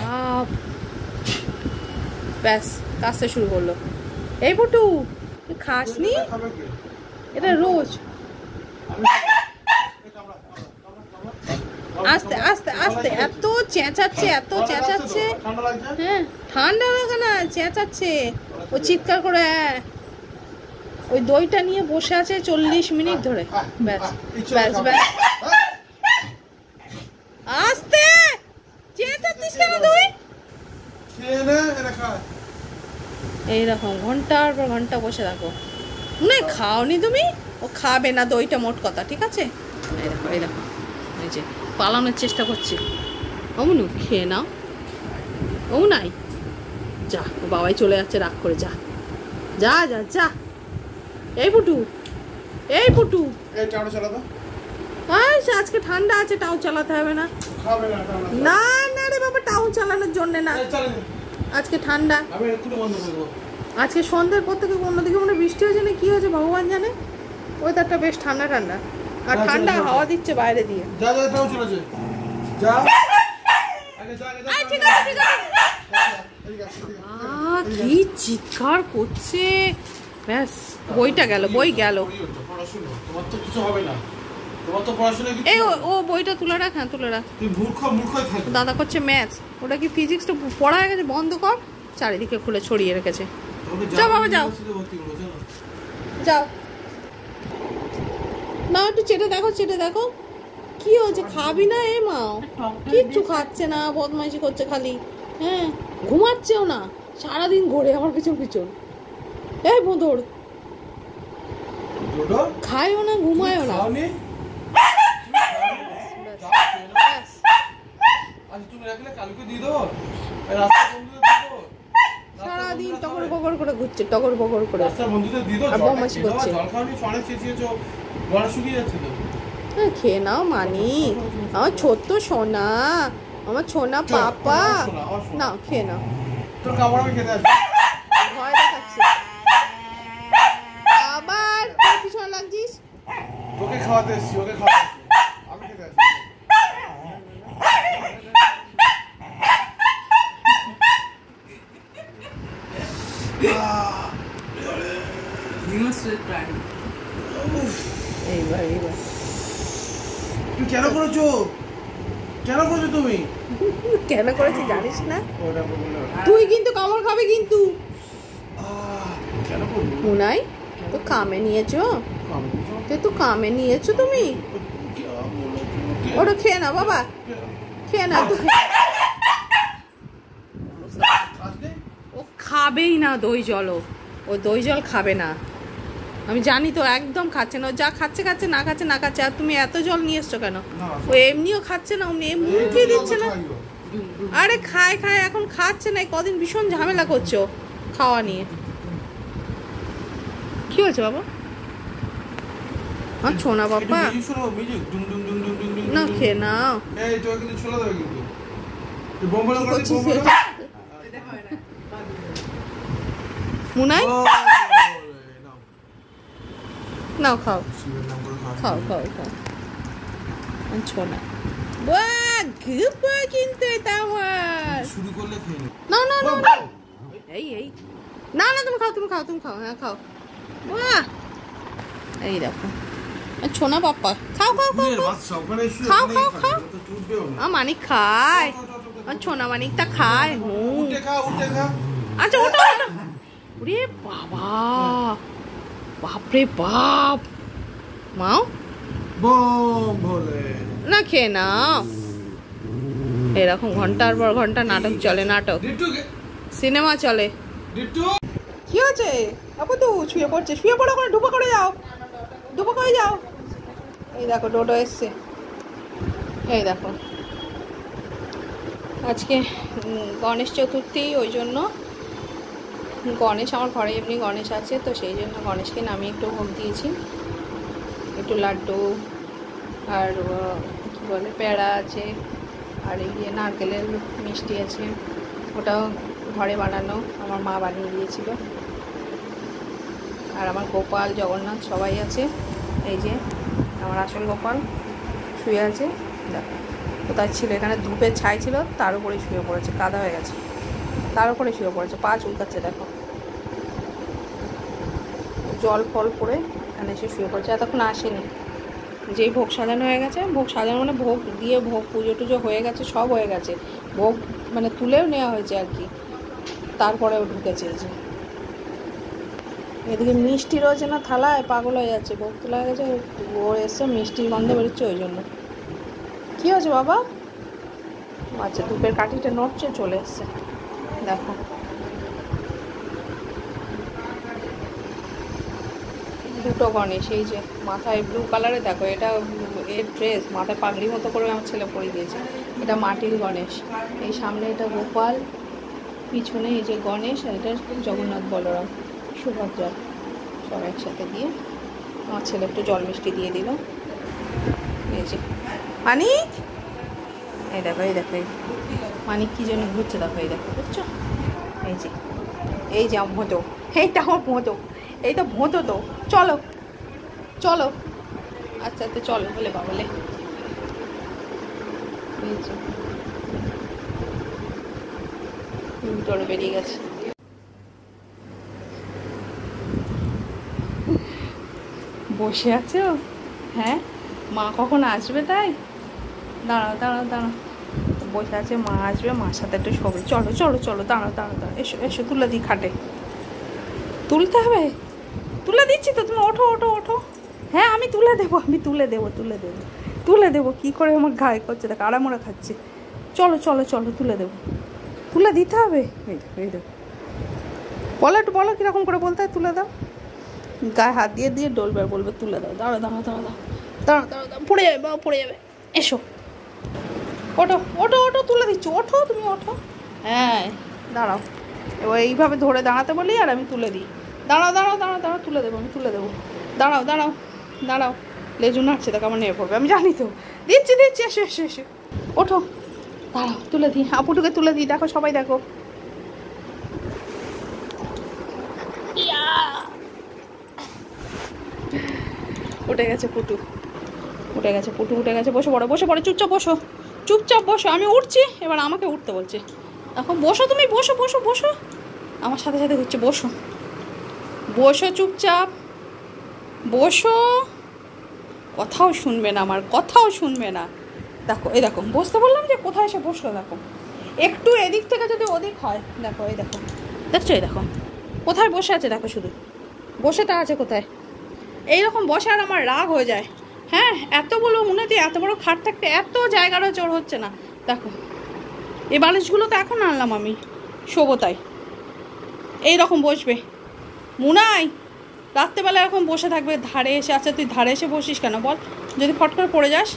বাপ, ব্যাস কাজটা শুরু করলো। এই পুটু তুই খাসনি? এটা রোজ। আস্তে আস্তে আস্তে, এত চেঁচাচ্ছে, এত চেঁচাচ্ছে। হ্যাঁ ঠান্ডা লাগে না, চেঁচাচ্ছে ও চিৎকার করে। ওই দইটা নিয়ে বসে আছে 40 মিনিট ধরে। ব্যাস ব্যাস ব্যাস, আস্তে চেঁচাচ্ছিস কেন তুই? এইরকম ঘন্টার পর ঘন্টা বসে থাকো। না খাওনি তুমি? ও খাবে না দইটা, মোট কথা, ঠিক আছে? এই দেখো এই দেখো, এই যে পালানোর চেষ্টা করছে। অমনু খেয়ে নাও। ও নাই, যা, ও বাবাই চলে যাচ্ছে রাগ করে। যা যা যা যা। এই পুটু, এই পুটু, আজকে ঠান্ডা আছে, টাউ চালাতে হবে না। না না রে বাবা, টাউ চালানোর জন্য না, আজকে ঠান্ডা। আজকে সন্ধ্যার পর থেকে অন্যদিকে মনে বৃষ্টি হয়েছে না কি হয়েছে ভগবান জানে। ওয়েদারটা বেশ ঠান্ডা ঠান্ডা, আর ঠান্ডা হাওয়া দিচ্ছে বাইরে দিয়ে। কি চিৎকার করছে! ব্যাস বইটা গেল, বই গেল। এই ও বইটা তুলে রাখ, হ্যাঁ তুলে রাখ। দাদা করছে ম্যাথ, ওটা কি ফিজিক্সটা পড়া হয়ে গেছে? বন্ধ কর, চারিদিকে খুলে ছড়িয়ে রেখেছে। যাও বাবা যাও যাও, না একটু চেটে দেখো, চেটে দেখো কি হয়েছে। খাবি না? এ মা কিচ্ছু খাচ্ছে না, বদমাইশি করছে খালি। হ্যাঁ ঘুমাচ্ছেও না, সারাদিন ঘোরে আমার পিছন পিছন। এই বোঁদর, খায়ও না ঘুমায়ও না। সারাদিন টগর বগর করে ঘুরছে, টগর বগর করে, আর বদমাইশি করছে। খেয়ে নাও মানি, আমার ছোট্ট সোনা, আমার সোনা পাপা। না খেয়ে নাও, ভয় দেখাচ্ছে। আবার পিছনে লাগছিস। ওকে খাওয়াতে এসেছি, ওকে খাওয়াতে এসেছি, আমি খেতে আসি। এইবার তুমি কেন করেছো? কেন করেছো তুমি? কেন করেছি জানিস না? তুই কিন্তু কামড় খাবে কিন্তু। কেন করবো? মুনাই তো কামে নিয়েছো, তো কামে নিয়েছো তুমি। ওটা খেয়ে না বাবা, খেয়ে না। ও খাবেই না দই জল, ও দই জল খাবে না। আমি জানি তো, একদম খাচ্ছে না। ও যা খাচ্ছে খাচ্ছে, না খাচ্ছে না খাচ্ছে। আর তুমি এত জল নিয়ে এসছো কেন? ও এমনিও খাচ্ছে না, মুখে দিচ্ছে না। আরে খায় খায়, এখন খাচ্ছে না। কদিন ভীষণ ঝামেলা করছো খাওয়া নিয়ে। কি হয়েছে বাবা? আচ্ছা না বাবা, না খেয়ে নাও। মুনাই নাও, খাও খাও খাও খাও। আচ্ছা না কিন্তু এটা আমার। না না না, এই এই না না, তুমি খাও, তুমি খাও, তুমি খাও, হ্যাঁ খাও। বাহ, এই দেখো ছোনা পাপ্পা, খাও খাও খাও খাও খাও খাও। মানিক খায়, ছোনা মানিকটা খায়। আচ্ছা ওটা ওটা, ওরে বাবা, বাপরে বাপ। মাও না খেয়ে নাও। এরকম ঘন্টার পর ঘন্টা নাটক চলে, নাটক সিনেমা চলে। কি হয়েছে আপু? তো শুয়ে পড়ছে, শুয়ে পড়ো, করে ডুবো করে যাও, ডুবো করে যাও। এই দেখো ডোডো এসছে, এই দেখো। আজকে গণেশ চতুর্থী, ওই জন্য গণেশ আমার ঘরে এমনি গণেশ আছে, তো সেই জন্য গণেশকে নামিয়ে একটু ভোগ দিয়েছি। একটু লাড্ডু আর কী বলে প্যাড়া আছে, আর এই নারকেলের মিষ্টি আছে, ওটাও ঘরে বানানো, আমার মা বানিয়ে দিয়েছিল। আর আমার গোপাল জগন্নাথ সবাই আছে। এই যে আমার আসল গোপাল, শুয়ে আছে, দেখো কোথায় ছিল, এখানে ধূপের ছাই ছিল, তার উপরে শুয়ে পড়েছে, কাদা হয়ে গেছে, তার উপরে শুয়ে পড়েছে, পা চুলকাচ্ছে দেখো, জল ফল পরে এখানে এসে শুয়ে পড়েছে, এতক্ষণ আসেনি। যেই ভোগ সাজানো হয়ে গেছে, ভোগ সাজানো মানে ভোগ দিয়ে ভোগ পুজো টুজো হয়ে গেছে, সব হয়ে গেছে, ভোগ মানে তুলেও নেওয়া হয়েছে আর কি, তারপরেও ঢুকেছে। এই যে এদিকে মিষ্টি রয়েছে না থালায়, পাগল হয়ে যাচ্ছে, ভোগ তোলা হয়ে গেছে, ও এসছে মিষ্টির গন্ধ বেরোচ্ছে, ওই জন্য। কী হয়েছে বাবা? আচ্ছা, ধূপের কাঠিটা নড়ছে, চলে এসছে দেখো। দুটো গণেশ, এই যে মাথায় ব্লু কালারে, দেখো এটা এর ড্রেস, মাথায় পাগড়ি মতো করে আমার ছেলে পরিয়ে দিয়েছে, এটা মাটির গণেশ। এই সামনে এটা গোপাল, পিছনে এই যে গণেশ, আর এটা জগন্নাথ বলরাম সুভদ্রা, সব একসাথে দিয়ে আমার ছেলে একটু জল মিষ্টি দিয়ে দিল। এই যে মানিক, এই দেখো, এই দেখো, মানিক কী জন্য ঘুরছে দেখো, এই দেখো, বুঝছো? এই যে আমার ভোঁতো, এইটা আমার ভোঁতো, এই তো ভোঁতো, তো চলো চলো, আচ্ছা তো চলো বলে বাবলে। ভিতরে বেরিয়ে গেছে। বসে আছো? হ্যাঁ, মা কখন আসবে তাই? দাঁড়াও দাঁড়াও দাঁড়াও, বসে আছে, মা আসবে, মার সাথে একটু শোবে, চলো চলো চলো, দাঁড়াও দাঁড়াও দাঁড়াও, এসো এসো, তুলে দিই খাটে, তুলতে হবে, তুলে দিচ্ছি তো, তুমি ওঠো ওঠো ওঠো। হ্যাঁ আমি তুলে দেবো, আমি তুলে দেবো, তুলে দেবো, তুলে দেবো, কী করে আমার গায়ে করছে দেখো, আড়ামোড়া খাচ্ছে, চলো চলো চলো, তুলে দেবো, তুলে দিতে হবে। এই দেখো, এই দেখো, বলো একটু, বলো কীরকম করে বলতে হয়, তুলে দাও, গায়ে হাত দিয়ে দিয়ে ডলবে, বলবে তুলে দাও, দাঁড়াও দাঁড়াও দাঁড়াও দাঁড়াও দাঁড়াও দাঁড়াও দাঁড়াও, পড়ে যাবে বাবা, পড়ে যাবে, এসো, ওঠো ওঠো ওঠো, তুলে দিচ্ছি, ওঠো তুমি ওঠো। হ্যাঁ দাঁড়াও, এবার এইভাবে ধরে দাঁড়াতে বলি আর আমি তুলে দিই, দাঁড়াও দাঁড়াও দাঁড়াও দাঁড়াও, তুলে দেবো, আমি তুলে দেবো, দাঁড়াও দাঁড়াও দাঁড়াও, লেজু নাড়ছে দেখো, আমার নেমে পড়বে, আমি জানি তো, দিচ্ছি দিচ্ছি, এসো এসো এসো, ওঠো, দাঁড়াও তুলে দিই, আপুটুকে তুলে দিই, দেখো সবাই দেখো, উঠে গেছে পুটু, উঠে গেছে পুটু, উঠে গেছে, বসে পড়ো বসে পড়ো, চুপচাপ বসো, চুপচাপ বসো, আমি উঠছি, এবার আমাকে উঠতে বলছে, এখন বসো তুমি, বসো বসো বসো, আমার সাথে সাথে ঘুরছে, বসো বসো, চুপচাপ বসো, কথাও শুনবে না, আমার কথাও শুনবে না, দেখো এই দেখো, বসতে বললাম যে কোথায় এসে বসলো, দেখো একটু এদিক থেকে যদি ওদিক হয়, দেখো এই দেখো, দেখছো এই দেখো কোথায় বসে আছে, দেখো শুধু বসেটা আছে কোথায়, এইরকম বসে আর আমার রাগ হয়ে যায়। হ্যাঁ, এতগুলো উন্নতি, এত বড় খাট থাকতে এত জায়গারও চোর হচ্ছে না, দেখো এই বালিশগুলো তো এখন আনলাম আমি, শোবো তাই, এইরকম বসবে, মুনাই রাত্রেবেলা এরকম বসে থাকবে, ধারে এসে, আচ্ছা তুই ধারে এসে বসিস কেন বল, যদি ফট করে পড়ে যাস,